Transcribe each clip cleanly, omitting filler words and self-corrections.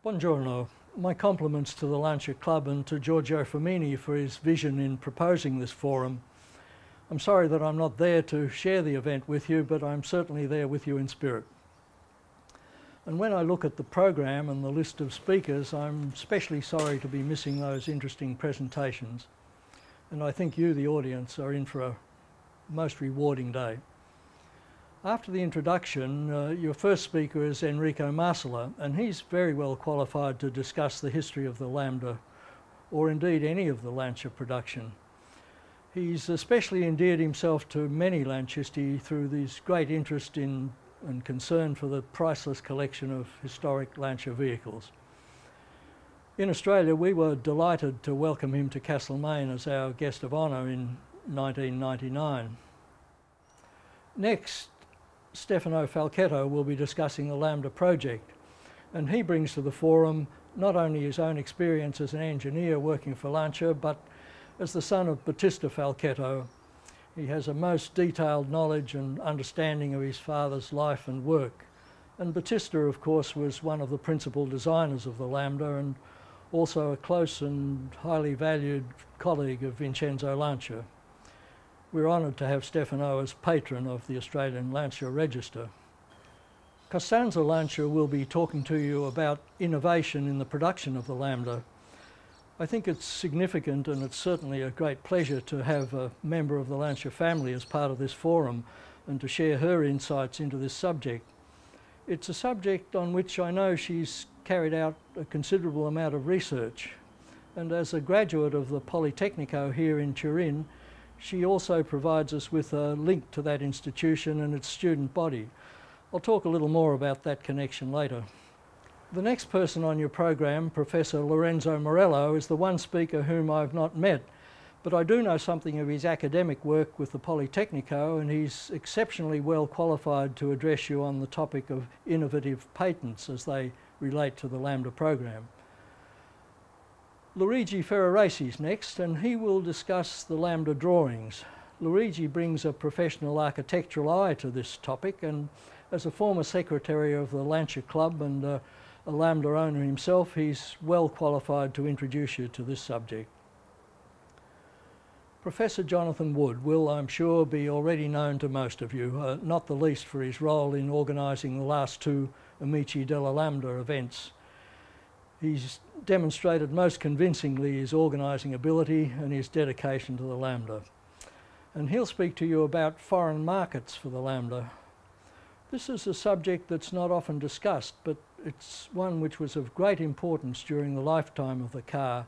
Buongiorno. My compliments to the Lancia Club and to Giorgio Firmini for his vision in proposing this forum. I'm sorry that I'm not there to share the event with you, but I'm certainly there with you in spirit. And when I look at the program and the list of speakers, I'm especially sorry to be missing those interesting presentations. And I think you, the audience, are in for a most rewarding day. After the introduction, your first speaker is Enrico Marcella, and he's very well qualified to discuss the history of the Lambda, or indeed any of the Lancia production. He's especially endeared himself to many Lancisti through his great interest in and concern for the priceless collection of historic Lancia vehicles. In Australia, we were delighted to welcome him to Castlemaine as our guest of honour in 1999. Next, Stefano Falchetto will be discussing the Lambda project, and he brings to the forum not only his own experience as an engineer working for Lancia, but as the son of Battista Falchetto. He has a most detailed knowledge and understanding of his father's life and work. And Battista, of course, was one of the principal designers of the Lambda and also a close and highly valued colleague of Vincenzo Lancia. We're honoured to have Stefano as patron of the Australian Lancia Register. Costanza Lancia will be talking to you about innovation in the production of the Lambda. I think it's significant, and it's certainly a great pleasure to have a member of the Lancia family as part of this forum and to share her insights into this subject. It's a subject on which I know she's carried out a considerable amount of research, and as a graduate of the Politecnico here in Turin, she also provides us with a link to that institution and its student body. I'll talk a little more about that connection later. The next person on your program, Professor Lorenzo Morello, is the one speaker whom I've not met, but I do know something of his academic work with the Politecnico, and he's exceptionally well qualified to address you on the topic of innovative patents as they relate to the Lambda program. Luigi Ferraresi is next, and he will discuss the Lambda drawings. Luigi brings a professional architectural eye to this topic, and as a former secretary of the Lancia Club and a Lambda owner himself, he's well qualified to introduce you to this subject. Professor Jonathan Wood will, I'm sure, be already known to most of you, not the least for his role in organising the last two Amici della Lambda events. He's demonstrated most convincingly his organising ability and his dedication to the Lambda. And he'll speak to you about foreign markets for the Lambda. This is a subject that's not often discussed, but it's one which was of great importance during the lifetime of the car.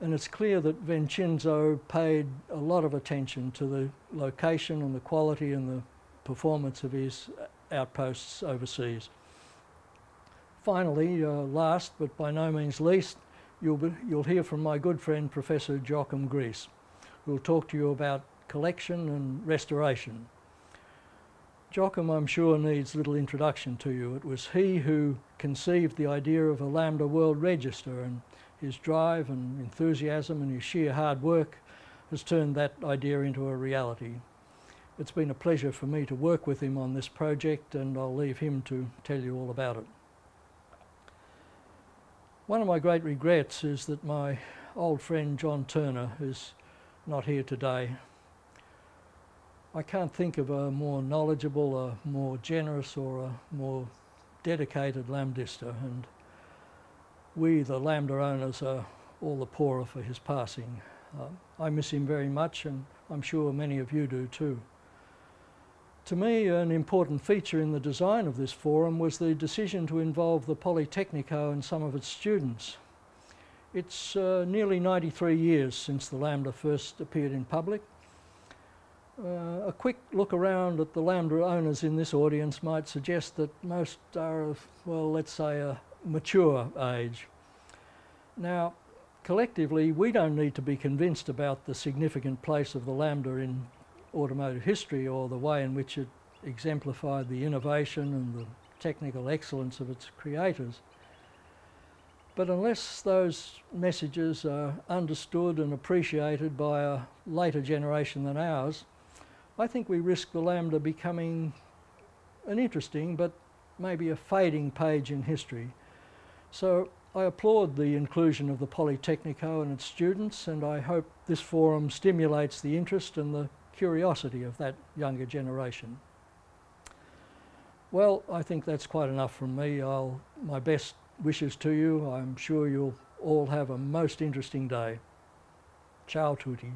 And it's clear that Vincenzo paid a lot of attention to the location and the quality and the performance of his outposts overseas. Finally, last but by no means least, you'll hear from my good friend Professor Joachim Gries, who will talk to you about collection and restoration. Joachim, I'm sure, needs little introduction to you. It was he who conceived the idea of a Lambda World Register, and his drive and enthusiasm and his sheer hard work has turned that idea into a reality. It's been a pleasure for me to work with him on this project, and I'll leave him to tell you all about it. One of my great regrets is that my old friend John Turner is not here today. I can't think of a more knowledgeable, a more generous or a more dedicated Lambdista, and we, the Lambda owners, are all the poorer for his passing. I miss him very much, and I'm sure many of you do too. To me, an important feature in the design of this forum was the decision to involve the Politecnico and some of its students. It's nearly 93 years since the Lambda first appeared in public. A quick look around at the Lambda owners in this audience might suggest that most are of, well, let's say a mature age. Now, collectively, we don't need to be convinced about the significant place of the Lambda in automotive history or the way in which it exemplified the innovation and the technical excellence of its creators. But unless those messages are understood and appreciated by a later generation than ours, I think we risk the Lambda becoming an interesting but maybe a fading page in history, So I applaud the inclusion of the Polytechnico and its students, and I hope this forum stimulates the interest and the curiosity of that younger generation. Well, I think that's quite enough from me. My best wishes to you. I'm sure you'll all have a most interesting day. Ciao tutti.